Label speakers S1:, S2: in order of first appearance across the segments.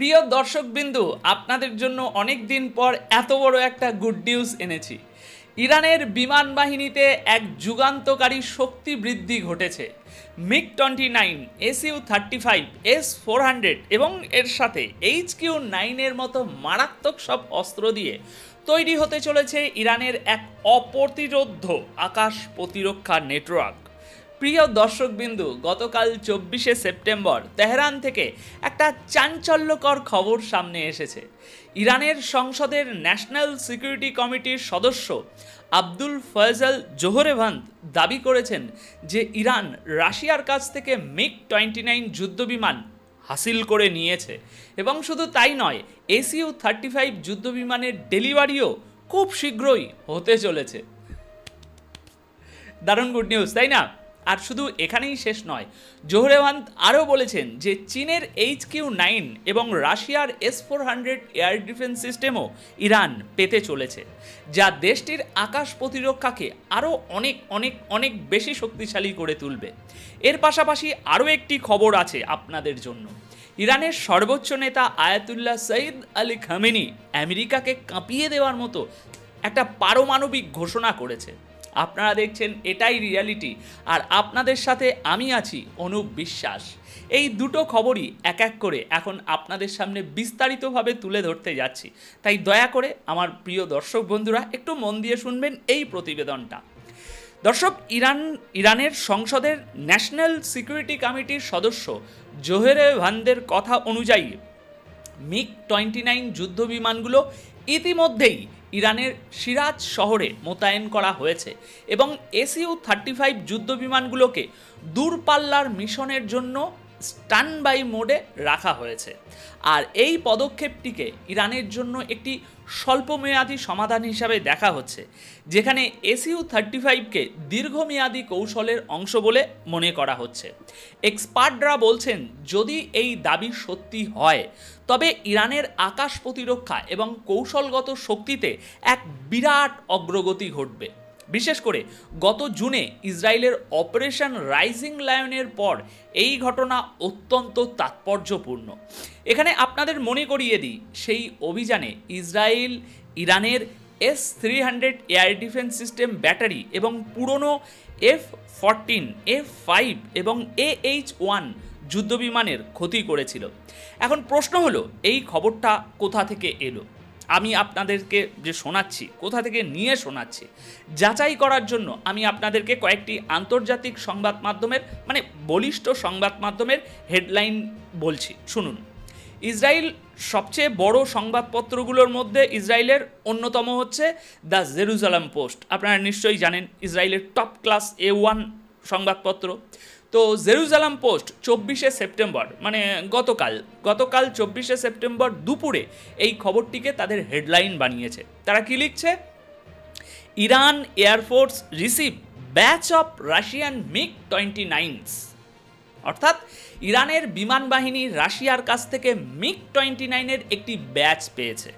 S1: প্রিয় দর্শকবিন্দু, আপনাদের জন্য অনেক দিন পর এত বড় একটা গুড নিউজ এনেছি। ইরানের বিমান বাহিনীতে এক যুগান্তকারী শক্তি বৃদ্ধি ঘটেছে। MiG-29, Su-35, S-400 এবং এর সাথে HQ-9 এর মতো মারাত্মক সব অস্ত্র দিয়ে তৈরি হতে চলেছে ইরানের এক অপ্রতিরোধ্য আকাশ প্রতিরক্ষা নেটওয়ার্ক। প্রিয় দর্শকবিন্দু, গতকাল 24শে সেপ্টেম্বর তেহরান থেকে একটা চাঞ্চল্যকর খবর সামনে এসেছে। ইরানের সংসদের ন্যাশনাল সিকিউরিটি কমিটির সদস্য আব্দুল ফয়জল জোহরেভান্দ দাবি করেছেন যে ইরান রাশিয়ার কাছ থেকে MiG-29 যুদ্ধবিমান হাসিল করে নিয়েছে এবং শুধু তাই নয়, Su-35 যুদ্ধবিমানের ডেলিভারিও খুব শীঘ্রই হতে চলেছে। দারুণ গুড নিউজ, তাই না? আর শুধু এখানেই শেষ নয়, জোহরেভান্দ আরও বলেছেন যে চীনের HQ-9 এবং রাশিয়ার S-400 এয়ার ডিফেন্স সিস্টেমও ইরান পেতে চলেছে, যা দেশটির আকাশ প্রতিরক্ষাকে আরও অনেক বেশি শক্তিশালী করে তুলবে। এর পাশাপাশি আরও একটি খবর আছে আপনাদের জন্য। ইরানের সর্বোচ্চ নেতা আয়াতুল্লাহ সঈদ আলী খামেনি আমেরিকাকে কাঁপিয়ে দেওয়ার মতো একটা পারমাণবিক ঘোষণা করেছে। আপনারা দেখছেন এটাই রিয়ালিটি, আর আপনাদের সাথে আমি আছি অনুপ বিশ্বাস। এই দুটো খবরই এক এক করে এখন আপনাদের সামনে বিস্তারিতভাবে তুলে ধরতে যাচ্ছি, তাই দয়া করে আমার প্রিয় দর্শক বন্ধুরা একটু মন দিয়ে শুনবেন এই প্রতিবেদনটা। দর্শক, ইরানের সংসদের ন্যাশনাল সিকিউরিটি কমিটির সদস্য জোহরেভান্দের কথা অনুযায়ী MiG-29 যুদ্ধবিমানগুলো ইতিমধ্যেই ইরানের সিরাজ শহরে মোতায়েন করা হয়েছে এবং Su-35 যুদ্ধবিমানগুলোকে দূরপাল্লার মিশনের জন্য স্ট্যান্ড বাই মোডে রাখা হয়েছে। আর এই পদক্ষেপটিকে ইরানের জন্য একটি স্বল্পমেয়াদী সমাধান হিসাবে দেখা হচ্ছে, যেখানে Su-35কে দীর্ঘমেয়াদী কৌশলের অংশ বলে মনে করা হচ্ছে। এক্সপার্টরা বলছেন, যদি এই দাবি সত্যি হয় তবে ইরানের আকাশ প্রতিরক্ষা এবং কৌশলগত শক্তিতে এক বিরাট অগ্রগতি ঘটবে। বিশেষ করে গত জুনে ইসরায়েলের অপারেশন রাইজিং লায়নের পর এই ঘটনা অত্যন্ত তাৎপর্যপূর্ণ। এখানে আপনাদের মনে করিয়ে দিই, সেই অভিযানে ইসরায়েল ইরানের S-300 air defence system battery এবং পুরনো F-14, F-5 এবং AH-1 যুদ্ধবিমানের ক্ষতি করেছিল। এখন প্রশ্ন হলো, এই খবরটা কোথা থেকে এলো? আমি আপনাদেরকে যে শোনাচ্ছি, কোথা থেকে নিয়ে শোনাচ্ছি, যাচাই করার জন্য আমি আপনাদেরকে কয়েকটি আন্তর্জাতিক সংবাদ মাধ্যমের বলিষ্ঠ সংবাদ মাধ্যমের হেডলাইন বলছি, শুনুন। ইসরায়েল সবচেয়ে বড় সংবাদপত্রগুলোর মধ্যে ইসরায়েলের অন্যতম হচ্ছে দ্য জেরুজালেম পোস্ট। আপনারা নিশ্চয়ই জানেন, ইসরায়েলের টপ ক্লাস A1 সংবাদপত্র। তো জেরুজালেম পোস্ট 24শে সেপ্টেম্বর গতকাল 24শে সেপ্টেম্বর দুপুরে এই খবরটিকে তাদের হেডলাইন বানিয়েছে। তারা কি লিখছে? Iran air force receive batch of Russian MiG-29। অর্থাৎ ইরানের বিমান বাহিনী রাশিয়ার কাছ থেকে MiG-29 এর একটি ব্যাচ পেয়েছে।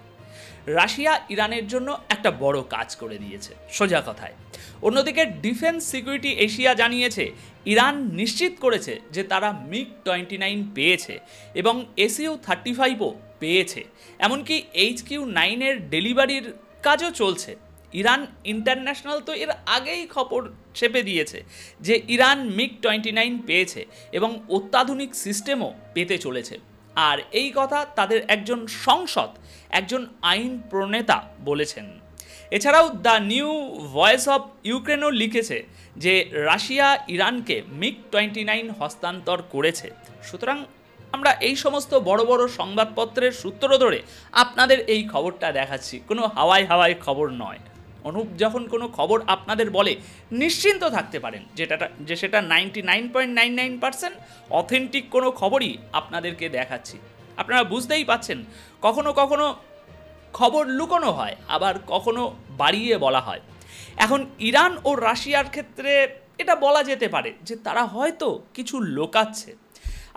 S1: রাশিয়া ইরানের জন্য একটা বড় কাজ করে দিয়েছে, সোজা কথায়। অন্যদিকে ডিফেন্স সিকিউরিটি এশিয়া জানিয়েছে, ইরান নিশ্চিত করেছে যে তারা MiG-29 পেয়েছে এবং Su-35ও পেয়েছে। এমনকি HQ-9 এর ডেলিভারির কাজও চলছে। ইরান ইন্টারন্যাশনাল তো এর আগেই খবর ছেপে দিয়েছে যে ইরান MiG-29 পেয়েছে এবং অত্যাধুনিক সিস্টেমও পেতে চলেছে। আর এই কথা তাদের একজন একজন আইন প্রণেতা বলেছেন। এছাড়াও দ্য নিউ ভয়েস অফ ইউক্রেনও লিখেছে যে রাশিয়া ইরানকে MiG-29 হস্তান্তর করেছে। সুতরাং আমরা এই সমস্ত বড় বড় সংবাদপত্রের সূত্র ধরে আপনাদের এই খবরটা দেখাচ্ছি, কোনো হাওয়ায় খবর নয়। অনুপ যখন কোনো খবর আপনাদের বলে, নিশ্চিন্ত থাকতে পারেন যে সেটা 99.99% অথেন্টিক কোনো খবরই আপনাদেরকে দেখাচ্ছি। আপনারা বুঝতেই পাচ্ছেন, কখনো খবর লুকোনো হয়, আবার কখনো বাড়িয়ে বলা হয়। এখন ইরান ও রাশিয়ার ক্ষেত্রে এটা বলা যেতে পারে যে তারা হয়তো কিছু লোকাচ্ছে।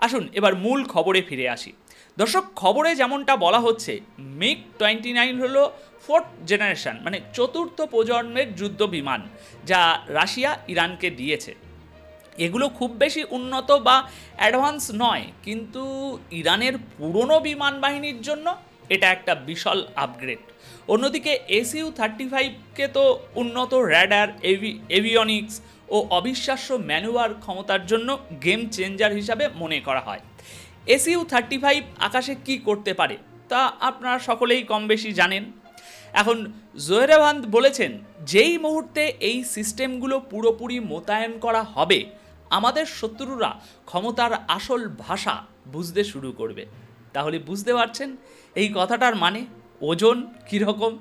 S1: আসুন এবার মূল খবরে ফিরে আসি। দর্শক, খবরে যেমনটা বলা হচ্ছে, MiG-29 হলো 4th জেনারেশন, চতুর্থ প্রজন্মের যুদ্ধ বিমান, যা রাশিয়া ইরানকে দিয়েছে। এগুলো খুব বেশি উন্নত বা অ্যাডভান্স নয়, কিন্তু ইরানের পুরনো বিমান বাহিনীর জন্য এটা একটা বিশাল আপগ্রেড। অন্যদিকে SU-35কে তো উন্নত র্যাডার, এভিয়নিক্স ও অবিশ্বাস্য ম্যানুভার ক্ষমতার জন্য গেম চেঞ্জার হিসাবে মনে করা হয়। SU-35 আকাশে কি করতে পারে তা আপনারা সকলেই কম বেশি জানেন। এখন জোহরেভান্দ বলেছেন, যেই মুহূর্তে এই সিস্টেমগুলো পুরোপুরি মোতায়েন করা হবে, আমাদের শত্রুরা ক্ষমতার আসল ভাষা বুঝতে শুরু করবে। তাহলে বুঝতে পারছেন এই কথাটার মানে, ওজন কীরকম।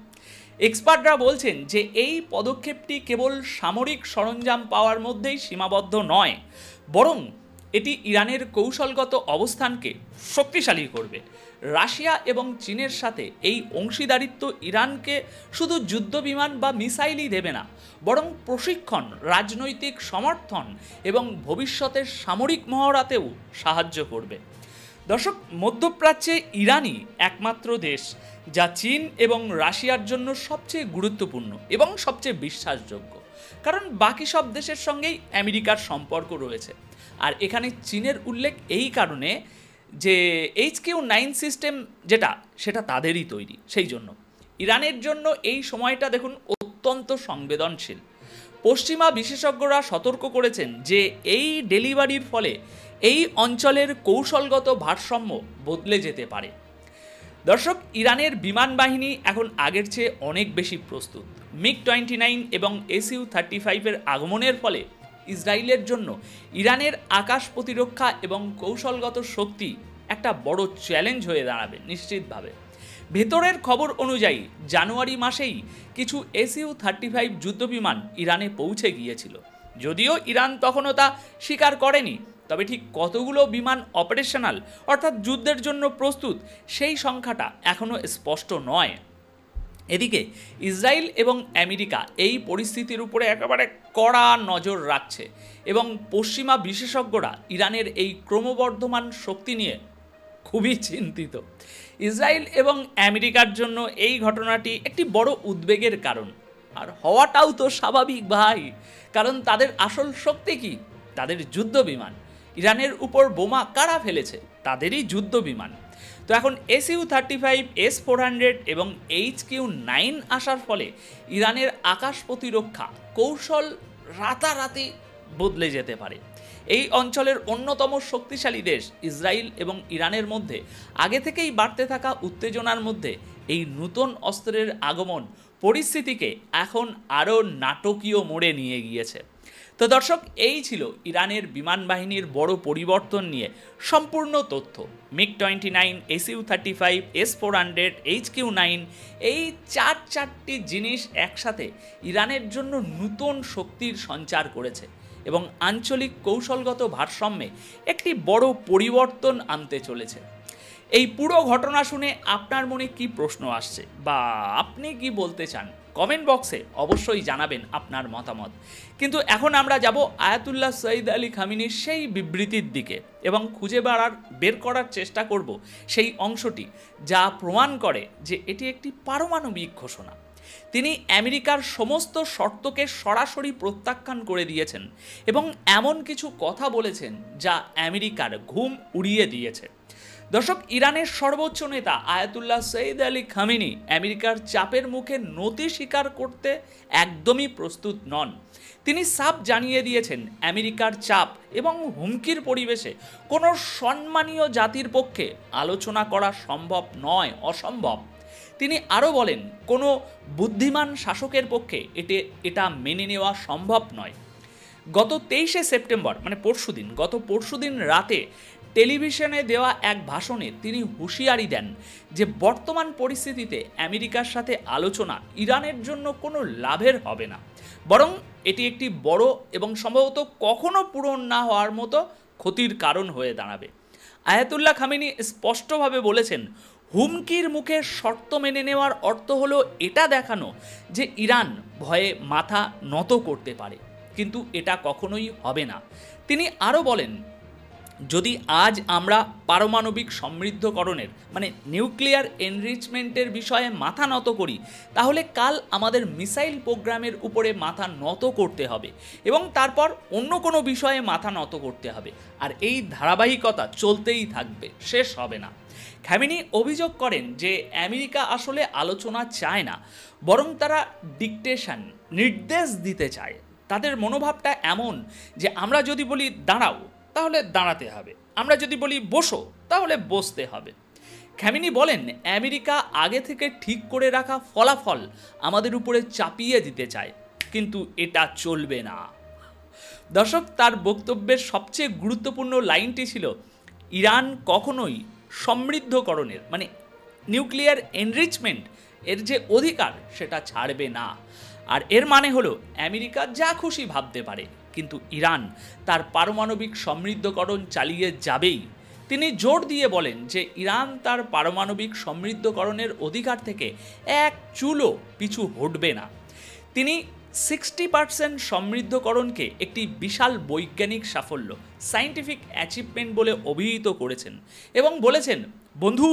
S1: এক্সপার্টরা বলছেন যে এই পদক্ষেপটি কেবল সামরিক সরঞ্জাম পাওয়ার মধ্যেই সীমাবদ্ধ নয়, বরং এটি ইরানের কৌশলগত অবস্থানকে শক্তিশালী করবে। রাশিয়া এবং চীনের সাথে এই অংশীদারিত্ব ইরানকে শুধু যুদ্ধবিমান বা মিসাইলই দেবে না, বরং প্রশিক্ষণ, রাজনৈতিক সমর্থন এবং ভবিষ্যতের সামরিক মহড়াতেও সাহায্য করবে। দর্শক, মধ্যপ্রাচ্যে ইরানই একমাত্র দেশ যা চীন এবং রাশিয়ার জন্য সবচেয়ে গুরুত্বপূর্ণ এবং সবচেয়ে বিশ্বাসযোগ্য, কারণ বাকি সব দেশের সঙ্গেই আমেরিকার সম্পর্ক রয়েছে। আর এখানে চীনের উল্লেখ এই কারণে যে HQ-9 সিস্টেম সেটা তাদেরই তৈরি, সেই জন্য ইরানের জন্য এই সময়টা দেখুন অত্যন্ত সংবেদনশীল। পশ্চিমা বিশেষজ্ঞরা সতর্ক করেছেন যে এই ডেলিভারির ফলে এই অঞ্চলের কৌশলগত ভারসাম্য বদলে যেতে পারে। দর্শক, ইরানের বিমান বাহিনী এখন আগের চেয়ে অনেক বেশি প্রস্তুত। MiG-29 এবং SU-35 আগমনের ফলে ইসরায়েলের জন্য ইরানের আকাশ প্রতিরক্ষা এবং কৌশলগত শক্তি একটা বড় চ্যালেঞ্জ হয়ে দাঁড়াবে নিশ্চিতভাবে। ভেতরের খবর অনুযায়ী জানুয়ারি মাসেই কিছু SU-35 যুদ্ধবিমান ইরানে পৌঁছে গিয়েছিল। যদিও ইরান তখনও তা স্বীকার করেনি, তবে ঠিক কতগুলো বিমান অপারেশনাল অর্থাৎ যুদ্ধের জন্য প্রস্তুত সেই সংখ্যাটা এখনও স্পষ্ট নয়। এদিকে ইসরায়েল এবং আমেরিকা এই পরিস্থিতির উপরে একেবারে কড়া নজর রাখছে এবং পশ্চিমা বিশেষজ্ঞরা ইরানের এই ক্রমবর্ধমান শক্তি নিয়ে খুবই চিন্তিত। ইসরায়েল এবং আমেরিকার জন্য এই ঘটনাটি একটি বড় উদ্বেগের কারণ, আর হওয়াটাও তো স্বাভাবিক ভাই, কারণ তাদের আসল শক্তি কি? তাদের যুদ্ধ বিমান। ইরানের উপর বোমা কারা ফেলেছে? তাদেরই যুদ্ধ বিমান। তো এখন SU-35, S-400 এবং HQ-9 আসার ফলে ইরানের আকাশ প্রতিরক্ষা কৌশল রাতারাতি বদলে যেতে পারে। এই অঞ্চলের অন্যতম শক্তিশালী দেশ ইসরায়েল এবং ইরানের মধ্যে আগে থেকেই বাড়তে থাকা উত্তেজনার মধ্যে এই নতুন অস্ত্রের আগমন পরিস্থিতিকে এখন আরও নাটকীয় মোড়ে নিয়ে গিয়েছে। তো দর্শক, এই ছিল ইরানের বিমান বাহিনীর বড় পরিবর্তন নিয়ে সম্পূর্ণ তথ্য। MiG-29, SU-35, S-400, HQ-9 এই চারটি জিনিস একসাথে ইরানের জন্য নতুন শক্তির সঞ্চার করেছে এবং আঞ্চলিক কৌশলগত ভারসাম্যে একটি বড় পরিবর্তন আনতে চলেছে। এই পুরো ঘটনা শুনে আপনার মনে কি প্রশ্ন আসছে বা আপনি কি বলতে চান? কমেন্ট বক্সে অবশ্যই জানাবেন আপনার মতামত। কিন্তু এখন আমরা যাব আয়াতুল্লাহ সঈদ আলী খামেনির সেই বিবৃতির দিকে এবং খুঁজে বের করার চেষ্টা করব সেই অংশটি যা প্রমাণ করে যে এটি একটি পারমাণবিক ঘোষণা। তিনি আমেরিকার সমস্ত শর্তকে সরাসরি প্রত্যাখ্যান করে দিয়েছেন এবং এমন কিছু কথা বলেছেন যা আমেরিকার ঘুম উড়িয়ে দিয়েছে। দর্শক, ইরানের সর্বোচ্চ নেতা আয়াতুল্লাহ সঈদ আলী খামেনি আমেরিকার চাপের মুখে নতি স্বীকার করতে একদমই প্রস্তুত নন। তিনি সাফ জানিয়ে দিয়েছেন, আমেরিকার চাপ এবং হুমকির পরিবেশে কোনো সম্মানীয় জাতির পক্ষে আলোচনা করা সম্ভব নয়, অসম্ভব। তিনি আরও বলেন, কোনো বুদ্ধিমান শাসকের পক্ষে এটা মেনে নেওয়া সম্ভব নয়। গত 23শে সেপ্টেম্বর মানে পরশুদিন রাতে টেলিভিশনে দেওয়া এক ভাষণে তিনি হুঁশিয়ারি দেন যে বর্তমান পরিস্থিতিতে আমেরিকার সাথে আলোচনা ইরানের জন্য কোনো লাভের হবে না, বরং এটি একটি বড় এবং সম্ভবত কখনো পূরণ না হওয়ার মতো ক্ষতির কারণ হয়ে দাঁড়াবে। আয়াতুল্লাহ খামেনি স্পষ্টভাবে বলেছেন, হুমকির মুখে শর্ত মেনে নেওয়ার অর্থ হলো এটা দেখানো যে ইরান ভয়ে মাথা নত করতে পারে, কিন্তু এটা কখনোই হবে না। তিনি আরও বলেন, যদি আজ আমরা পারমাণবিক সমৃদ্ধকরণের মানে নিউক্লিয়ার এনরিচমেন্টের বিষয়ে মাথা নত করি, তাহলে কাল আমাদের মিসাইল প্রোগ্রামের উপরে মাথা নত করতে হবে এবং তারপর অন্য কোনো বিষয়ে মাথা নত করতে হবে। আর এই ধারাবাহিকতা চলতেই থাকবে, শেষ হবে না। খামেনি অভিযোগ করেন যে আমেরিকা আসলে আলোচনা চায় না, বরং তারা ডিকটেশন, নির্দেশ দিতে চায়। তাদের মনোভাবটা এমন যে আমরা যদি বলি দাঁড়াও, তাহলে দাঁড়াতে হবে, আমরা যদি বলি বসো, তাহলে বসতে হবে। খামেনি বলেন আমেরিকা আগে থেকে ঠিক করে রাখা ফলাফল আমাদের উপরে চাপিয়ে দিতে চায়, কিন্তু এটা চলবে না। দর্শক, তার বক্তব্যের সবচেয়ে গুরুত্বপূর্ণ লাইনটি ছিল ইরান কখনোই সমৃদ্ধকরণের মানে নিউক্লিয়ার এনরিচমেন্ট এর যে অধিকার সেটা ছাড়বে না। আর এর মানে হলো আমেরিকা যা খুশি ভাবতে পারে, কিন্তু ইরান তার পারমাণবিক সমৃদ্ধকরণ চালিয়ে যাবেই। তিনি জোর দিয়ে বলেন যে ইরান তার পারমাণবিক সমৃদ্ধকরণের অধিকার থেকে এক চুলও পিছু হটবে না। তিনি 60% সমৃদ্ধকরণকে একটি বিশাল বৈজ্ঞানিক সাফল্য, সায়েন্টিফিক অ্যাচিভমেন্ট বলে অভিহিত করেছেন এবং বলেছেন, বন্ধু,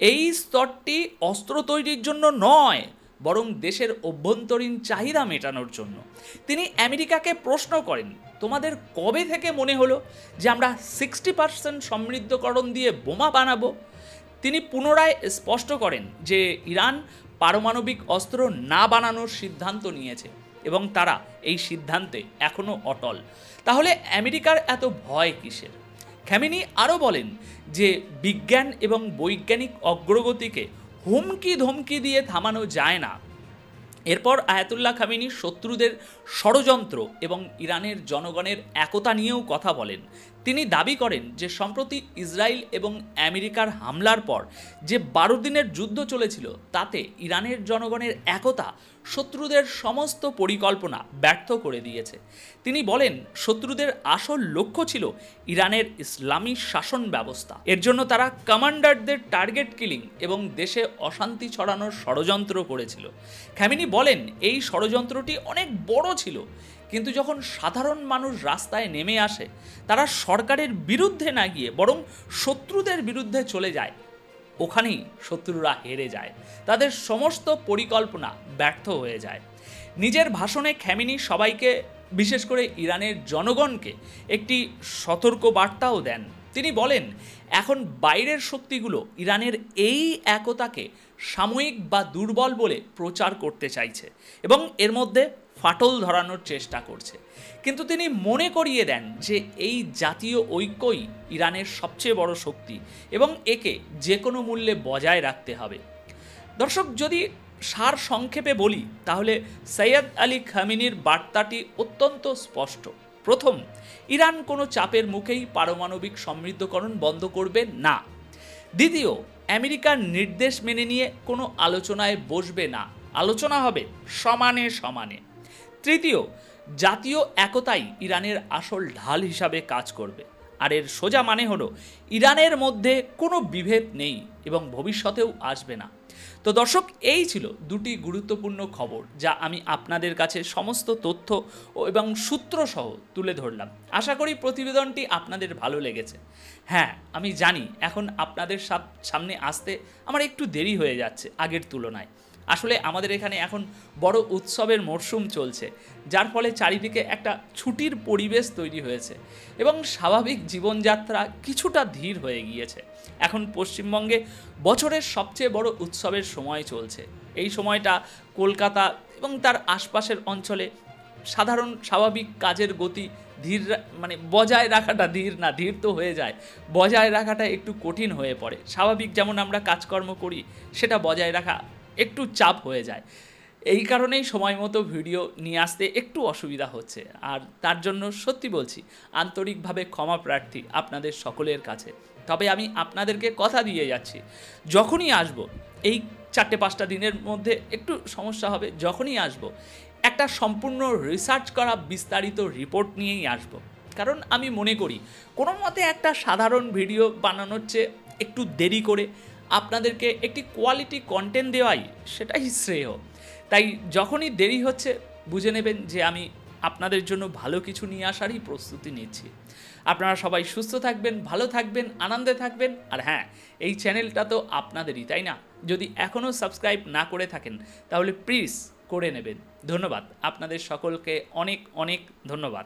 S1: এই স্তরটি অস্ত্র তৈরির জন্য নয়, বরং দেশের অভ্যন্তরীণ চাহিদা মেটানোর জন্য। তিনি আমেরিকাকে প্রশ্ন করেন, তোমাদের কবে থেকে মনে হলো যে আমরা 60% সমৃদ্ধকরণ দিয়ে বোমা বানাবো? তিনি পুনরায় স্পষ্ট করেন যে ইরান পারমাণবিক অস্ত্র না বানানোর সিদ্ধান্ত নিয়েছে এবং তারা এই সিদ্ধান্তে এখনও অটল। তাহলে আমেরিকার এত ভয় কিসের? খামেনি আরও বলেন যে বিজ্ঞান এবং বৈজ্ঞানিক অগ্রগতিকে হুমকি ধমকি দিয়ে থামানো যায় না। এরপর আয়াতুল্লাহ খামেনি শত্রুদের ষড়যন্ত্র এবং ইরানের জনগণের একতা নিয়েও কথা বলেন। তিনি দাবি করেন যে সম্প্রতি ইসরায়েল এবং আমেরিকার হামলার পর যে 12 দিনের যুদ্ধ চলেছিল, তাতে ইরানের জনগণের একতা শত্রুদের সমস্ত পরিকল্পনা ব্যর্থ করে দিয়েছে। তিনি বলেন শত্রুদের আসল লক্ষ্য ছিল ইরানের ইসলামী শাসন ব্যবস্থা। এর জন্য তারা কমান্ডারদের টার্গেট কিলিং এবং দেশে অশান্তি ছড়ানোর ষড়যন্ত্র করেছিল। খামেনি বলেন এই ষড়যন্ত্রটি অনেক বড় ছিল, কিন্তু যখন সাধারণ মানুষ রাস্তায় নেমে আসে, তারা সরকারের বিরুদ্ধে না গিয়ে বরং শত্রুদের বিরুদ্ধে চলে যায়, ওখানেই শত্রুরা হেরে যায়, তাদের সমস্ত পরিকল্পনা ব্যর্থ হয়ে যায়। নিজের ভাষণে খামেনি সবাইকে, বিশেষ করে ইরানের জনগণকে একটি সতর্ক বার্তাও দেন। তিনি বলেন এখন বাইরের শক্তিগুলো ইরানের এই একতাকে সাময়িক বা দুর্বল বলে প্রচার করতে চাইছে এবং এর মধ্যে ফাটল ধরানোর চেষ্টা করছে, কিন্তু তিনি মনে করিয়ে দেন যে এই জাতীয় ঐক্যই ইরানের সবচেয়ে বড় শক্তি এবং একে যে কোনো মূল্যে বজায় রাখতে হবে। দর্শক, যদি সার সংক্ষেপে বলি, তাহলে সৈয়দ আলী খামেনির বার্তাটি অত্যন্ত স্পষ্ট। প্রথম, ইরান কোনো চাপের মুখেই পারমাণবিক সমৃদ্ধকরণ বন্ধ করবে না। দ্বিতীয়, আমেরিকার নির্দেশ মেনে নিয়ে কোনো আলোচনায় বসবে না, আলোচনা হবে সমানে সমানে। তৃতীয়, জাতীয় একতাই ইরানের আসল ঢাল হিসাবে কাজ করবে। আর এর সোজা মানে হলো ইরানের মধ্যে কোনো বিভেদ নেই এবং ভবিষ্যতেও আসবে না। তো দর্শক, এই ছিল দুটি গুরুত্বপূর্ণ খবর যা আমি আপনাদের কাছে সমস্ত তথ্য এবং সূত্রসহ তুলে ধরলাম। আশা করি প্রতিবেদনটি আপনাদের ভালো লেগেছে। হ্যাঁ, আমি জানি এখন আপনাদের সামনে আসতে আমার একটু দেরি হয়ে যাচ্ছে আগের তুলনায়। আসলে আমাদের এখানে এখন বড় উৎসবের মরশুম চলছে, যার ফলে চারিদিকে একটা ছুটির পরিবেশ তৈরি হয়েছে এবং স্বাভাবিক জীবনযাত্রা কিছুটা ধীর হয়ে গিয়েছে। এখন পশ্চিমবঙ্গে বছরের সবচেয়ে বড় উৎসবের সময় চলছে। এই সময়টা কলকাতা এবং তার আশপাশের অঞ্চলে সাধারণ স্বাভাবিক কাজের গতি ধীর মানে বজায় রাখাটা, ধীর না, ধীর তো হয়ে যায়, বজায় রাখাটা একটু কঠিন হয়ে পড়ে। স্বাভাবিক যেমন আমরা কাজকর্ম করি সেটা বজায় রাখা একটু চাপ হয়ে যায়। এই কারণেই সময় মতো ভিডিও নিয়ে আসতে একটু অসুবিধা হচ্ছে, আর তার জন্য সত্যি বলছি আন্তরিকভাবে ক্ষমা প্রার্থী আপনাদের সকলের কাছে। তবে আমি আপনাদেরকে কথা দিয়ে যাচ্ছি, যখনই আসব, এই 4-5টা দিনের মধ্যে একটু সমস্যা হবে, যখনই আসব একটা সম্পূর্ণ রিসার্চ করা বিস্তারিত রিপোর্ট নিয়েই আসব। কারণ আমি মনে করি কোনো মতে একটা সাধারণ ভিডিও বানানোর চেয়ে একটু দেরি করে আপনাদেরকে একটি কোয়ালিটি কন্টেন্ট দেওয়াই সেটাই শ্রেয়। তাই যখনই দেরি হচ্ছে বুঝে নেবেন যে আমি আপনাদের জন্য ভালো কিছু নিয়ে আসারই প্রস্তুতি নিচ্ছি। আপনারা সবাই সুস্থ থাকবেন, ভালো থাকবেন, আনন্দে থাকবেন। আর হ্যাঁ, এই চ্যানেলটা তো আপনাদেরই, তাই না? যদি এখনও সাবস্ক্রাইব না করে থাকেন তাহলে প্লিজ করে নেবেন। ধন্যবাদ, আপনাদের সকলকে অনেক অনেক ধন্যবাদ।